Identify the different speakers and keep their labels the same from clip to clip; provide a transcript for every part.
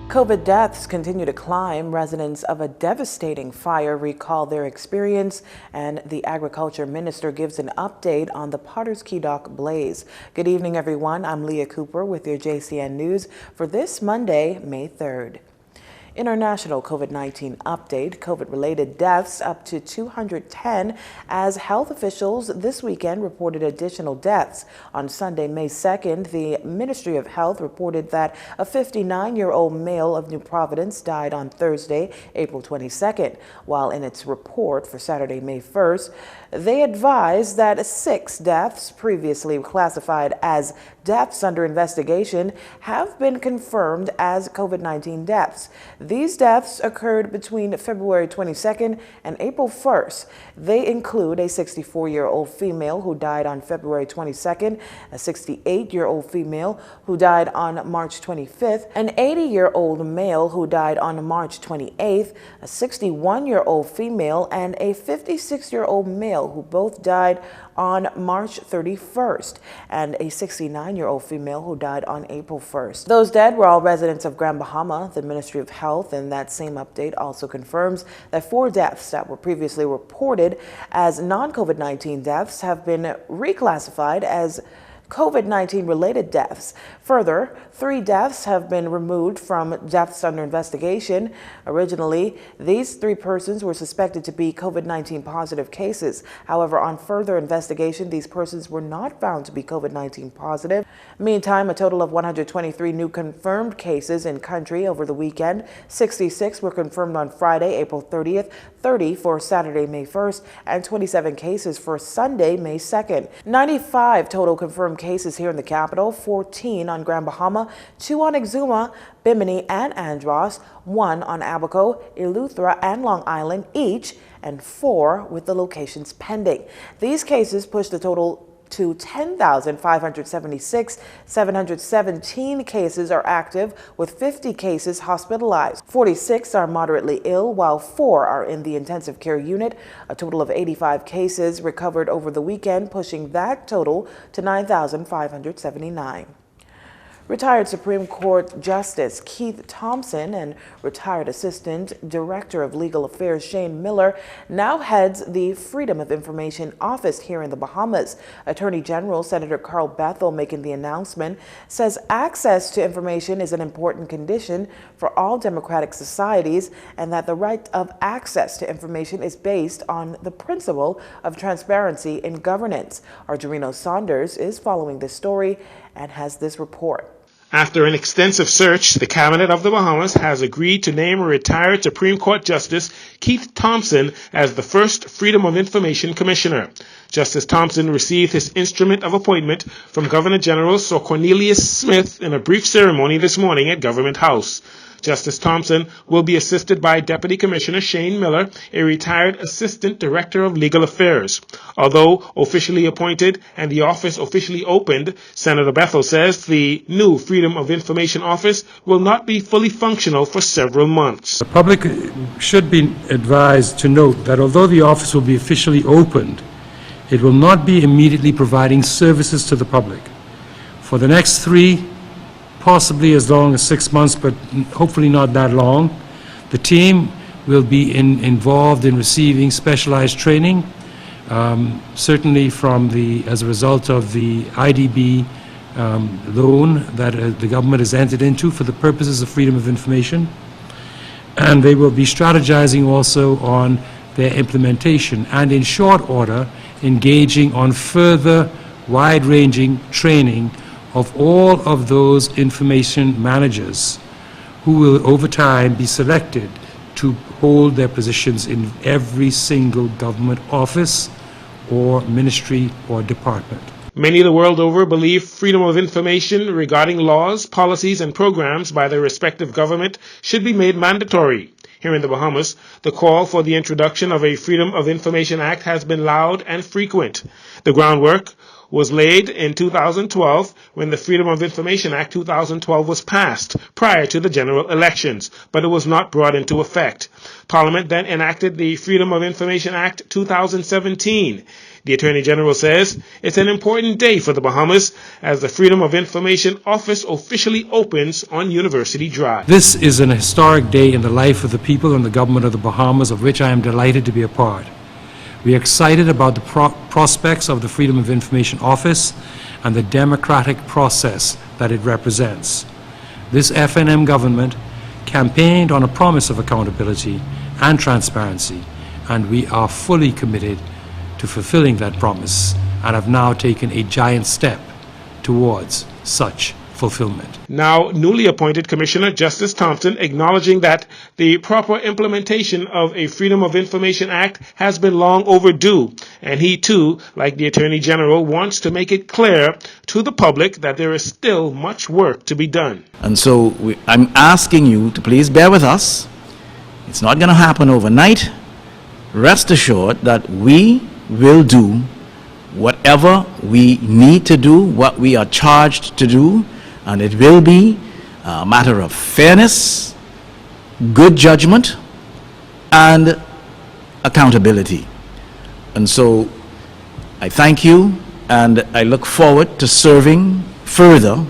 Speaker 1: COVID deaths continue to climb. Residents of a devastating fire recall their experience, and the Agriculture Minister gives an update on the Potter's Key Dock blaze. Good evening, everyone. I'm Leah Cooper with your Jcn News for this Monday, May 3rd. International COVID-19 update. COVID-related deaths up to 210 as health officials this weekend reported additional deaths. On Sunday, May 2nd, the Ministry of Health reported that a 59-year-old male of New Providence died on Thursday, April 22nd, while in its report for Saturday, May 1st, they advised that 6 deaths previously classified as deaths under investigation have been confirmed as COVID-19 deaths. These deaths occurred between February 22nd and April 1st. They include a 64-year-old female who died on February 22nd, a 68-year-old female who died on March 25th, an 80-year-old male who died on March 28th, a 61-year-old female, and a 56-year-old male who both died on March 31st, and a 69-year-old female who died on April 1st. Those dead were all residents of Grand Bahama. The Ministry of Health in that same update also confirms that 4 deaths that were previously reported as non-COVID-19 deaths have been reclassified as COVID-19 related deaths. Further, 3 deaths have been removed from deaths under investigation. Originally, these 3 persons were suspected to be COVID-19 positive cases. However, on further investigation, these persons were not found to be COVID-19 positive. Meantime, a total of 123 new confirmed cases in country over the weekend. 66 were confirmed on Friday, April 30th, 30 for Saturday, May 1st, and 27 cases for Sunday, May 2nd. 95 total confirmed cases here in the capital, 14 on Grand Bahama, 2 on Exuma, Bimini, and Andros, 1 on Abaco, Eleuthera, and Long Island each, and 4 with the locations pending. These cases push the total to 10,576. 717 cases are active, with 50 cases hospitalized. 46 are moderately ill, while 4 are in the intensive care unit. A total of 85 cases recovered over the weekend, pushing that total to 9,579. Retired Supreme Court Justice Keith Thompson and retired Assistant Director of Legal Affairs Shane Miller now heads the Freedom of Information Office here in the Bahamas. Attorney General Senator Carl Bethel, making the announcement, says access to information is an important condition for all democratic societies and that the right of access to information is based on the principle of transparency in governance. Argerino Saunders is following this story and has this report.
Speaker 2: After an extensive search, the Cabinet of the Bahamas has agreed to name a retired Supreme Court Justice Keith Thompson as the first Freedom of Information Commissioner. Justice Thompson received his instrument of appointment from Governor General Sir Cornelius Smith in a brief ceremony this morning at Government House. Justice Thompson will be assisted by Deputy Commissioner Shane Miller, a retired Assistant Director of Legal Affairs. Although officially appointed and the office officially opened, Senator Bethel says the new Freedom of Information Office will not be fully functional for several months.
Speaker 3: The public should be advised to note that although the office will be officially opened, it will not be immediately providing services to the public. For the next 3, possibly as long as 6 months, but hopefully not that long, the team will be involved in receiving specialized training, certainly as a result of the IDB loan that the government has entered into for the purposes of freedom of information. And they will be strategizing also on their implementation and in short order engaging on further wide-ranging training of all of those information managers who will over time be selected to hold their positions in every single government office or ministry or department.
Speaker 2: Many the world over believe freedom of information regarding laws, policies, and programs by their respective government should be made mandatory. Here in the Bahamas, the call for the introduction of a Freedom of Information Act has been loud and frequent. The groundwork was laid in 2012 when the Freedom of Information Act 2012 was passed prior to the general elections, but it was not brought into effect. Parliament then enacted the Freedom of Information Act 2017. The Attorney General says it's an important day for the Bahamas as the Freedom of Information Office officially opens on University Drive.
Speaker 3: This is an historic day in the life of the people and the government of the Bahamas, of which I am delighted to be a part. We are excited about the prospects of the Freedom of Information Office and the democratic process that it represents. This FNM government campaigned on a promise of accountability and transparency, and we are fully committed to fulfilling that promise and have now taken a giant step towards such fulfillment.
Speaker 2: Now, newly appointed Commissioner Justice Thompson acknowledging that the proper implementation of a Freedom of Information Act has been long overdue, and he too, like the Attorney General, wants to make it clear to the public that there is still much work to be done.
Speaker 4: And so I'm asking you to please bear with us. It's not going to happen overnight. Rest assured that we will do whatever we need to do, what we are charged to do, and it will be a matter of fairness, good judgment, and accountability. And so I thank you, and I look forward to serving further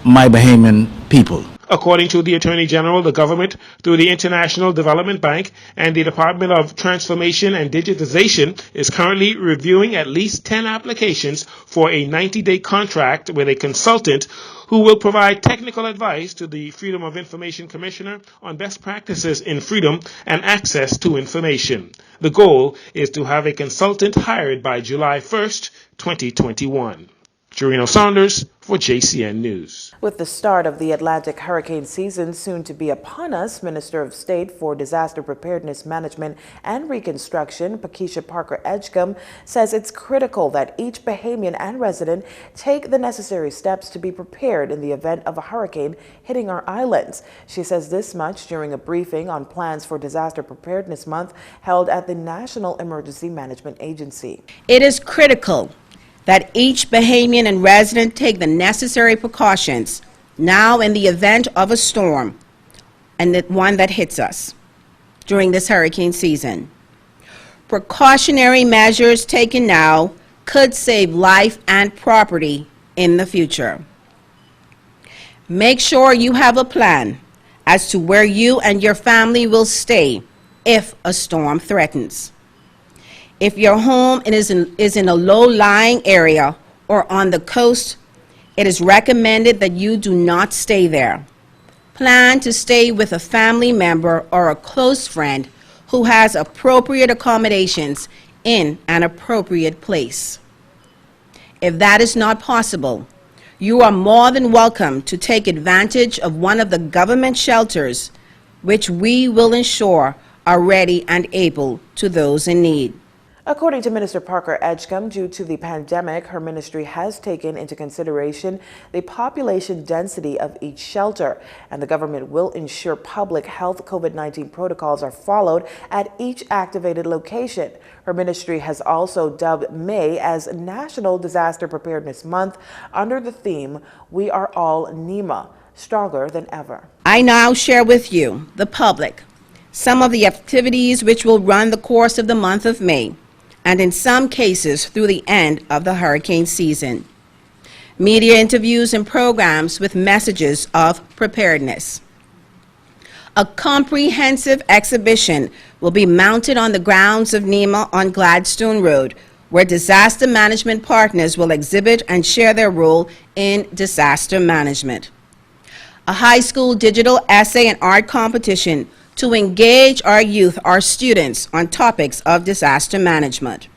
Speaker 4: my Bahamian people.
Speaker 2: According to the Attorney General, the government, through the International Development Bank and the Department of Transformation and Digitization, is currently reviewing at least 10 applications for a 90-day contract with a consultant who will provide technical advice to the Freedom of Information Commissioner on best practices in freedom and access to information. The goal is to have a consultant hired by July 1st, 2021. Jurino Saunders for Jcn News.
Speaker 1: With the start of the Atlantic hurricane season soon to be upon us, Minister of State for Disaster Preparedness Management and Reconstruction, Pakeisha Parker Edgecombe, says it's critical that each Bahamian and resident take the necessary steps to be prepared in the event of a hurricane hitting our islands. She says this much during a briefing on plans for Disaster Preparedness Month held at the National Emergency Management Agency.
Speaker 5: It is critical that each Bahamian and resident take the necessary precautions now in the event of a storm, and the one that hits us during this hurricane season. Precautionary measures taken now could save life and property in the future. Make sure you have a plan as to where you and your family will stay if a storm threatens. If your home is in a low-lying area or on the coast, it is recommended that you do not stay there. Plan to stay with a family member or a close friend who has appropriate accommodations in an appropriate place. If that is not possible, you are more than welcome to take advantage of one of the government shelters, which we will ensure are ready and able to those in need.
Speaker 1: According to Minister Parker Edgecombe, due to the pandemic, her ministry has taken into consideration the population density of each shelter, and the government will ensure public health COVID-19 protocols are followed at each activated location. Her ministry has also dubbed May as National Disaster Preparedness Month under the theme, "We are all NEMA, stronger than ever."
Speaker 5: I now share with you, the public, some of the activities which will run the course of the month of May, and in some cases through the end of the hurricane season. Media interviews and programs with messages of preparedness. A comprehensive exhibition will be mounted on the grounds of NEMA on Gladstone Road, where disaster management partners will exhibit and share their role in disaster management. A high school digital essay and art competition to engage our youth, our students, on topics of disaster management.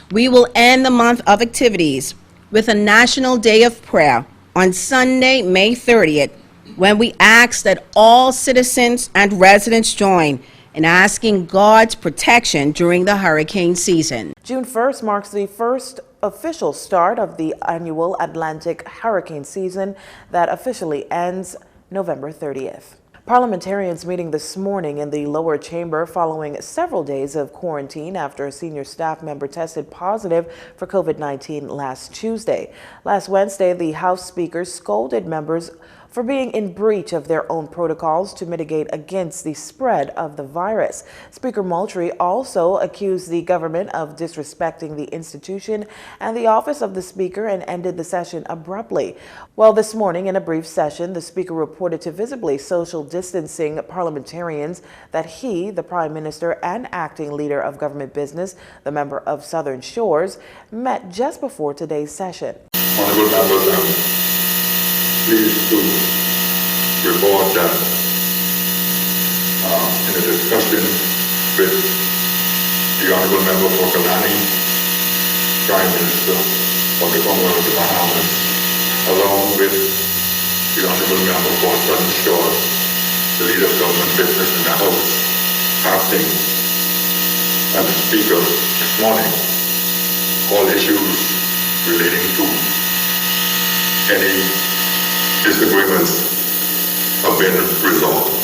Speaker 5: We will end the month of activities with a National Day of Prayer on Sunday, May 30th, when we ask that all citizens and residents join in asking God's protection during the hurricane season.
Speaker 1: June 1st marks the first official start of the annual Atlantic hurricane season that officially ends November 30th. Parliamentarians meeting this morning in the lower chamber following several days of quarantine after a senior staff member tested positive for COVID-19 last Tuesday. Last Wednesday, the House Speaker scolded members for being in breach of their own protocols to mitigate against the spread of the virus. Speaker Moultrie also accused the government of disrespecting the institution and the office of the Speaker and ended the session abruptly. Well, this morning in a brief session, the Speaker reported to visibly social distancing parliamentarians that he, the Prime Minister and acting leader of government business, the member of Southern Shores, met just before today's session.
Speaker 6: Honorable members, I'm pleased to report that in a discussion with the Honorable Member for Kalani, Prime Minister of the Commonwealth of the Bahamas, along with the Honorable Member for Southern Shores, the leader of government business in the House, acting as the Speaker this morning, all issues relating to any disagreements have been resolved.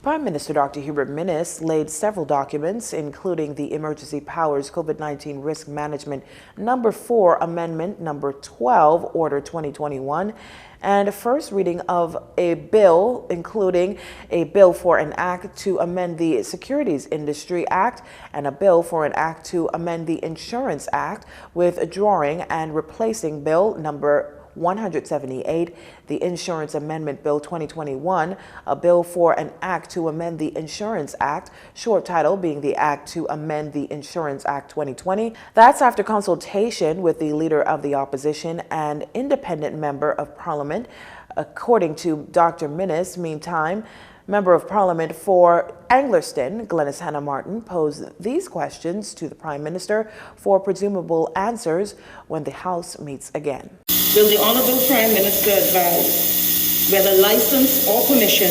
Speaker 1: Prime Minister Dr. Hubert Minnis laid several documents, including the Emergency Powers COVID-19 Risk Management No. 4 Amendment No. 12, Order 2021, and a first reading of a bill, including a bill for an act to amend the Securities Industry Act and a bill for an act to amend the Insurance Act, withdrawing and replacing Bill No. 178, the Insurance Amendment Bill 2021, a bill for an act to amend the Insurance Act, short title being the Act to amend the Insurance Act 2020. That's after consultation with the Leader of the Opposition and independent Member of Parliament. According to Dr. Minnis, meantime, Member of Parliament for Anglerston, Glenys Hannah Martin, posed these questions to the Prime Minister for presumable answers when the House meets again.
Speaker 7: Will the Honourable Prime Minister advise whether license or permission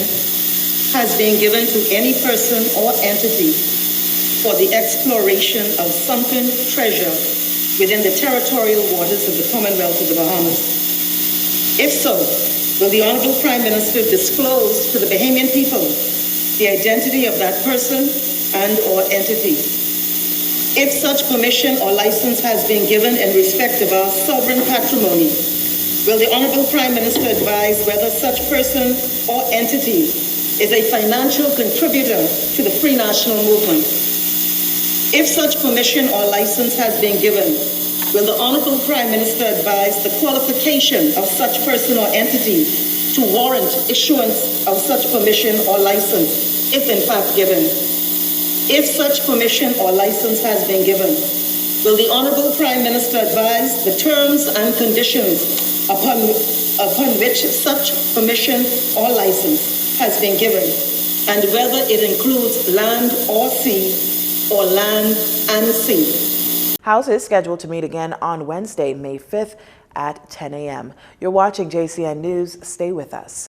Speaker 7: has been given to any person or entity for the exploration of sunken treasure within the territorial waters of the Commonwealth of the Bahamas? If so, will the Honourable Prime Minister disclose to the Bahamian people the identity of that person and or entity? If such permission or license has been given in respect of our sovereign patrimony, will the Honourable Prime Minister advise whether such person or entity is a financial contributor to the Free National Movement? If such permission or license has been given, will the Honourable Prime Minister advise the qualification of such person or entity to warrant issuance of such permission or license, if in fact given? If such permission or license has been given, will the Honourable Prime Minister advise the terms and conditions upon which such permission or license has been given, and whether it includes land or sea, or land and sea?
Speaker 1: House is scheduled to meet again on Wednesday, May 5th at 10 a.m. You're watching JCN News. Stay with us.